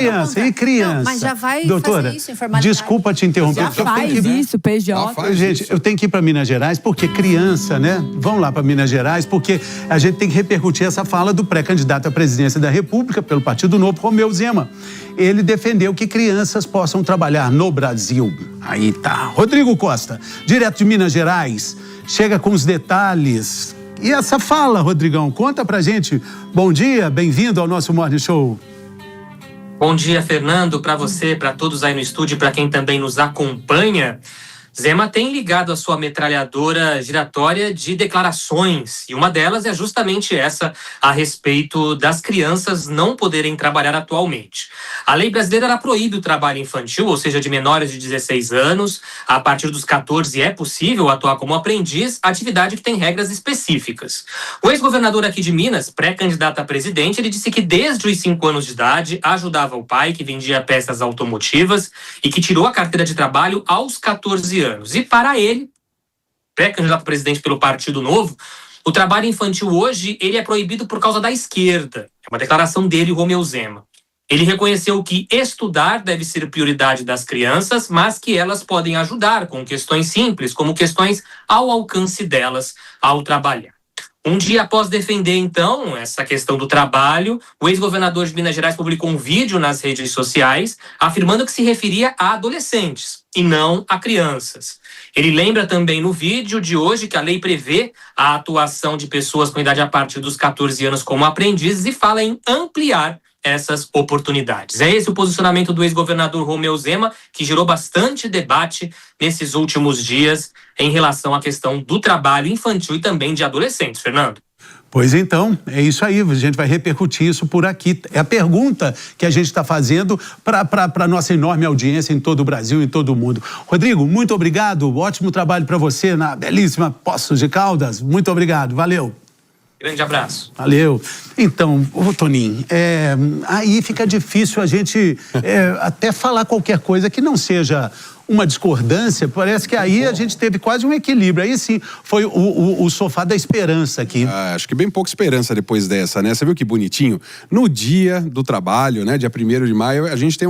Criança, e criança? Não, mas já vai doutora, fazer isso, informalidade. Desculpa te interromper. Já faz isso, PJ. Gente, eu tenho que ir para Minas Gerais, porque criança, né? Vão lá para Minas Gerais, porque a gente tem que repercutir essa fala do pré-candidato à presidência da República pelo Partido Novo, Romeu Zema. Ele defendeu que crianças possam trabalhar no Brasil. Aí tá. Rodrigo Costa, direto de Minas Gerais, chega com os detalhes. E essa fala, Rodrigão, conta pra gente. Bom dia, bem-vindo ao nosso Morning Show. Bom dia, Fernando, para você, para todos aí no estúdio, para quem também nos acompanha. Zema tem ligado a sua metralhadora giratória de declarações, e uma delas é justamente essa a respeito das crianças não poderem trabalhar atualmente. A lei brasileira ela proíbe o trabalho infantil, ou seja, de menores de 16 anos. A partir dos 14 é possível atuar como aprendiz, atividade que tem regras específicas. O ex-governador aqui de Minas, pré-candidato a presidente, ele disse que desde os 5 anos de idade ajudava o pai, que vendia peças automotivas, e que tirou a carteira de trabalho aos 14 anos. E para ele, pré-candidato a presidente pelo Partido Novo, o trabalho infantil hoje ele é proibido por causa da esquerda. É uma declaração dele, Romeu Zema. Ele reconheceu que estudar deve ser prioridade das crianças, mas que elas podem ajudar com questões simples, como questões ao alcance delas ao trabalhar. Um dia após defender, então, essa questão do trabalho, o ex-governador de Minas Gerais publicou um vídeo nas redes sociais afirmando que se referia a adolescentes e não a crianças. Ele lembra também no vídeo de hoje que a lei prevê a atuação de pessoas com idade a partir dos 14 anos como aprendizes e fala em ampliar essas oportunidades. É esse o posicionamento do ex-governador Romeu Zema, que gerou bastante debate nesses últimos dias em relação à questão do trabalho infantil e também de adolescentes, Fernando. Pois então, é isso aí, a gente vai repercutir isso por aqui. É a pergunta que a gente está fazendo para a nossa enorme audiência em todo o Brasil e em todo o mundo. Rodrigo, muito obrigado, ótimo trabalho para você na belíssima Poços de Caldas. Muito obrigado, valeu. Grande abraço. Valeu. Então, Toninho, aí fica difícil a gente até falar qualquer coisa que não seja uma discordância. Parece que aí a gente teve quase um equilíbrio. Aí sim, foi o sofá da esperança aqui. Acho que bem pouca esperança depois dessa, né? Você viu que bonitinho? No dia do trabalho, né? Dia 1º de maio, a gente tem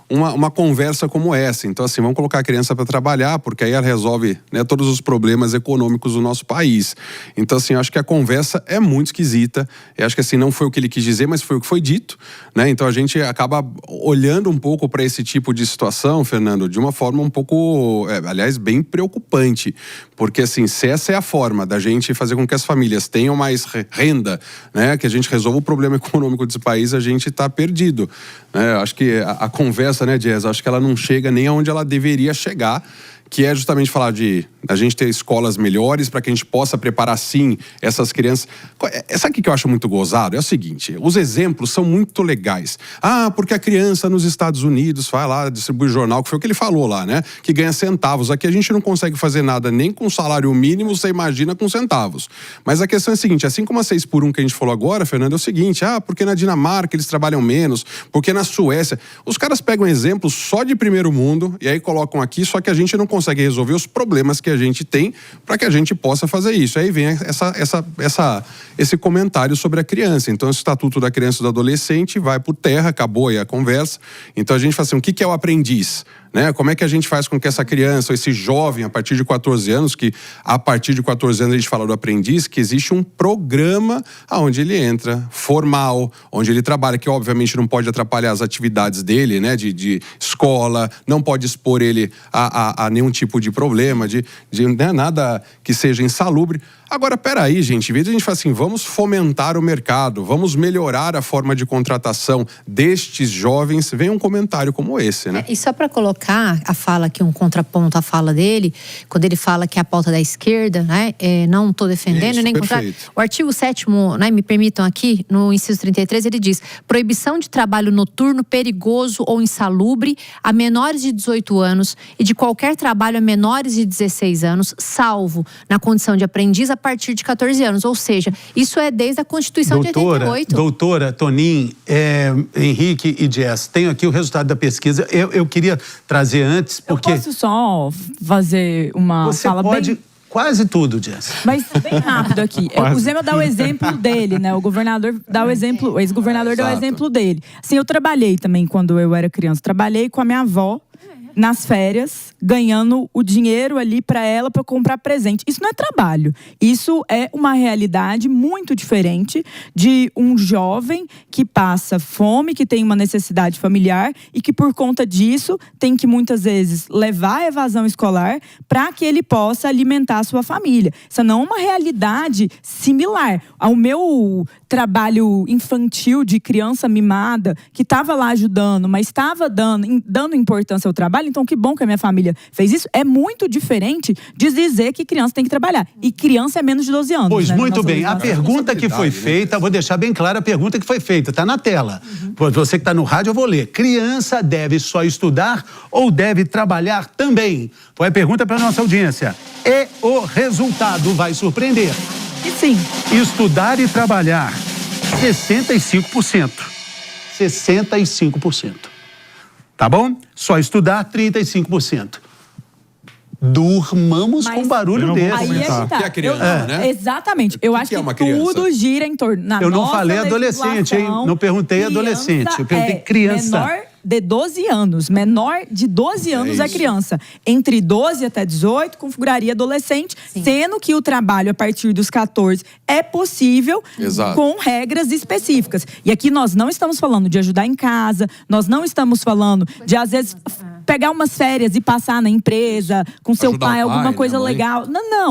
uma conversa como essa. Então, assim, vamos colocar a criança para trabalhar, porque aí ela resolve, né, todos os problemas econômicos do nosso país. Então, assim, eu acho que a conversa é muito esquisita. Eu acho que, assim, não foi o que ele quis dizer, mas foi o que foi dito, né? Então, a gente acaba olhando um pouco para esse tipo de situação, Fernando, de uma forma um pouco, aliás, bem preocupante. Porque, assim, se essa é a forma da gente fazer com que as famílias tenham mais renda, né, que a gente resolva o problema econômico desse país, a gente está perdido. Né? Acho que a conversa, né, Jazz, acho que ela não chega nem aonde ela deveria chegar, que é justamente falar de a gente ter escolas melhores para que a gente possa preparar, sim, essas crianças. Sabe o que eu acho muito gozado? É o seguinte, os exemplos são muito legais. Porque a criança nos Estados Unidos vai lá, distribui jornal, que foi o que ele falou lá, né? Que ganha centavos. Aqui a gente não consegue fazer nada nem com salário mínimo, você imagina com centavos. Mas a questão é a seguinte, assim como a 6x1 que a gente falou agora, Fernando, é o seguinte, porque na Dinamarca eles trabalham menos, porque na Suécia, os caras pegam exemplos só de primeiro mundo e aí colocam aqui, só que a gente não consegue resolver os problemas que a gente tem para que a gente possa fazer isso. Aí vem esse comentário sobre a criança. Então, o Estatuto da Criança e do Adolescente vai por terra, acabou aí a conversa. Então, a gente fala assim, o que é o aprendiz? Né? Como é que a gente faz com que essa criança, esse jovem, a partir de 14 anos, que a partir de 14 anos a gente fala do aprendiz, que existe um programa onde ele entra, formal, onde ele trabalha, que obviamente não pode atrapalhar as atividades dele, né? De escola, não pode expor ele a nenhum tipo de problema, né? Nada que seja insalubre. Agora, peraí, gente, em vez de a gente falar assim, vamos fomentar o mercado, vamos melhorar a forma de contratação destes jovens, vem um comentário como esse, né? E só para colocar a fala aqui, um contraponto à fala dele, quando ele fala que é a pauta da esquerda, né? Não estou defendendo, isso, nem contra. O artigo 7º, né, me permitam aqui, no inciso 33, ele diz: proibição de trabalho noturno, perigoso ou insalubre a menores de 18 anos e de qualquer trabalho a menores de 16 anos, salvo na condição de aprendiz a partir de 14 anos. Ou seja, isso é desde a Constituição de 88. Doutora, Toninho, Henrique e Jess, tenho aqui o resultado da pesquisa. Eu queria trazer antes, porque... Eu posso só fazer uma fala bem... Quase tudo, Jess. Mas bem rápido aqui. O Zema dá o exemplo dele, né? O governador dá o exemplo, o ex-governador dá o exemplo dele. Assim, eu trabalhei também quando eu era criança. Trabalhei com a minha avó nas férias, ganhando o dinheiro ali para ela para comprar presente. Isso não é trabalho. Isso é uma realidade muito diferente de um jovem que passa fome, que tem uma necessidade familiar e que por conta disso tem que muitas vezes levar a evasão escolar para que ele possa alimentar a sua família. Isso não é uma realidade similar ao meu trabalho infantil de criança mimada que estava lá ajudando, mas estava dando importância ao trabalho. Então, que bom que a minha família fez isso. É muito diferente de dizer que criança tem que trabalhar. E criança é menos de 12 anos. Pois, né, muito bem. A pergunta que foi feita, vou deixar bem clara a pergunta que foi feita. Está na tela. Você que está no rádio, eu vou ler. Criança deve só estudar ou deve trabalhar também? Foi a pergunta para a nossa audiência. E o resultado vai surpreender. E sim. Estudar e trabalhar, 65%. 65%. Tá bom? Só estudar, 35%. Durmamos com barulho desse. Aí é que tá. Que é a criança, né? Exatamente. Eu acho que é uma criança? tudo gira em torno. Eu não falei adolescente, hein? Não perguntei adolescente. Eu perguntei criança. Menor de 12 anos. Menor de 12 anos é criança. Entre 12 até 18, configuraria adolescente, sendo que o trabalho a partir dos 14 é possível com regras específicas. E aqui nós não estamos falando de ajudar em casa, nós não estamos falando de, às vezes, pegar umas férias e passar na empresa com seu pai, alguma coisa legal.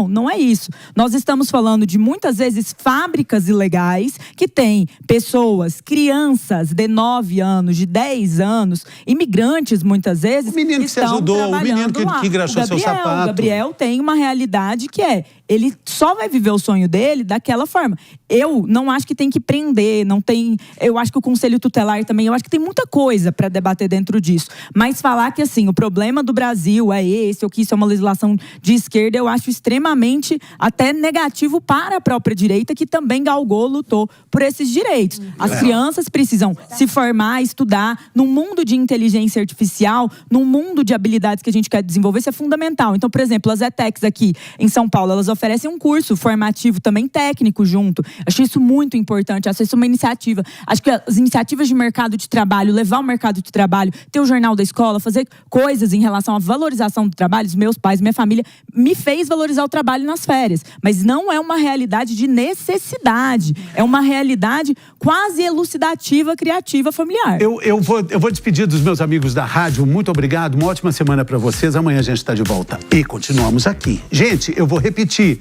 Não é isso. Nós estamos falando de, muitas vezes, fábricas ilegais que têm pessoas, crianças de 9 anos, de 10 anos, imigrantes, muitas vezes, o menino que se ajudou, o menino que graxou seu sapato. O Gabriel tem uma realidade que ele só vai viver o sonho dele daquela forma. Eu não acho que tem que prender, não tem... Eu acho que o Conselho Tutelar também, eu acho que tem muita coisa para debater dentro disso. Mas falar que, assim, o problema do Brasil é esse, ou que isso é uma legislação de esquerda, eu acho extremamente até negativo para a própria direita, que também galgou, lutou por esses direitos. As crianças precisam se formar, estudar. Num mundo de inteligência artificial, num mundo de habilidades que a gente quer desenvolver, isso é fundamental. Então, por exemplo, as ETECs aqui em São Paulo, elas oferecem um curso formativo também técnico junto. Acho isso muito importante, acho isso uma iniciativa. Acho que as iniciativas de mercado de trabalho, levar o mercado de trabalho, ter o jornal da escola, fazer coisas em relação à valorização do trabalho, os meus pais, minha família, me fez valorizar o trabalho nas férias. Mas não é uma realidade de necessidade, é uma realidade quase elucidativa, criativa, familiar. Eu vou despedir dos meus amigos da rádio. Muito obrigado, uma ótima semana para vocês. Amanhã a gente está de volta e continuamos aqui. Gente, eu vou repetir,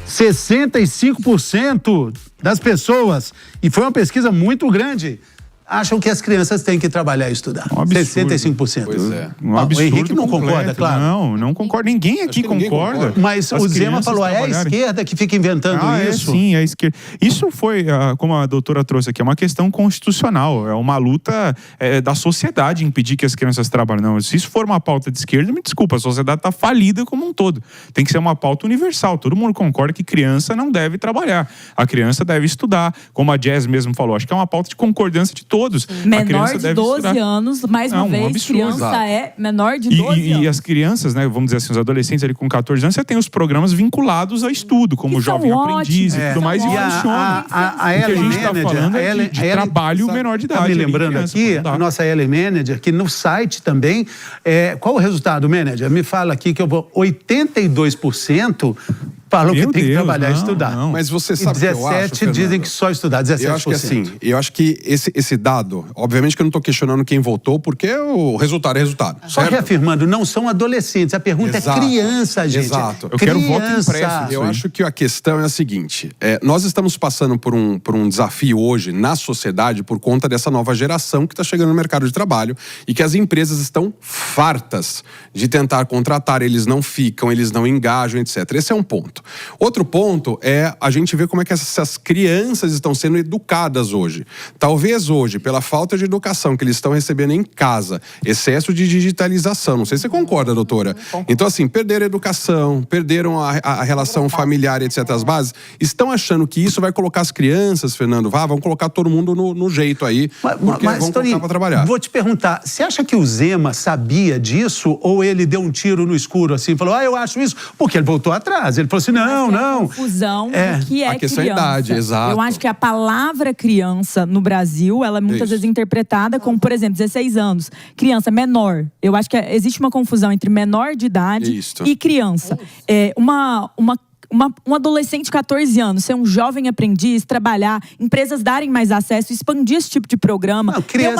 65% das pessoas, e foi uma pesquisa muito grande, acham que as crianças têm que trabalhar e estudar. Um absurdo. 65%. Pois é. Um absurdo. O Henrique não completo. concorda, claro. Não concorda. Ninguém aqui concorda. Mas o Zema falou, é a esquerda que fica inventando isso? Sim, é a esquerda. Isso foi, como a doutora trouxe aqui, é uma questão constitucional. É uma luta da sociedade impedir que as crianças trabalhem. Não, se isso for uma pauta de esquerda, me desculpa, a sociedade está falida como um todo. Tem que ser uma pauta universal. Todo mundo concorda que criança não deve trabalhar. A criança deve estudar. Como a Jess mesmo falou, acho que é uma pauta de concordância de todos. Menor de 12 anos, mais uma vez, absurdo. Criança é menor de 12 anos. E as crianças, né, vamos dizer assim, os adolescentes ali com 14 anos, você tem os programas vinculados a estudo, como o Jovem Aprendiz e tudo mais, e funciona. A Ellen gente está falando é de trabalho menor de idade. Tá me lembrando aqui, a nossa Ellen Manager, que no site também, qual o resultado, Manager? Me fala aqui que eu vou 82% falam que tem que trabalhar e estudar. Não. Mas você sabe que eu acho, 17 dizem que só estudar, 17%. Eu acho que assim, esse dado, obviamente que eu não estou questionando quem votou, porque o resultado é resultado. Só reafirmando, não são adolescentes, a pergunta é criança, gente. Exato. Eu quero voto impresso. Eu acho que a questão é a seguinte, nós estamos passando por um desafio hoje na sociedade por conta dessa nova geração que está chegando no mercado de trabalho e que as empresas estão fartas de tentar contratar, eles não ficam, eles não engajam, etc. Esse é um ponto. Outro ponto é a gente ver como é que essas crianças estão sendo educadas hoje. Talvez hoje, pela falta de educação que eles estão recebendo em casa, excesso de digitalização, não sei se você concorda, doutora. Então assim, perderam a educação, perderam a relação familiar, etc. As bases, estão achando que isso vai colocar as crianças, Fernando, vão colocar todo mundo no jeito aí, porque vão colocar para trabalhar. Vou te perguntar, você acha que o Zema sabia disso ou ele deu um tiro no escuro assim, falou, eu acho isso, porque ele voltou atrás, ele falou assim, não. Confusão É. do que é A questão é criança. idade, exato. Eu acho que a palavra criança no Brasil, ela é muitas vezes interpretada como, por exemplo, 16 anos. Criança menor. Eu acho que existe uma confusão entre menor de idade e criança. Um adolescente de 14 anos, ser um jovem aprendiz, trabalhar, empresas darem mais acesso, expandir esse tipo de programa. Não, criança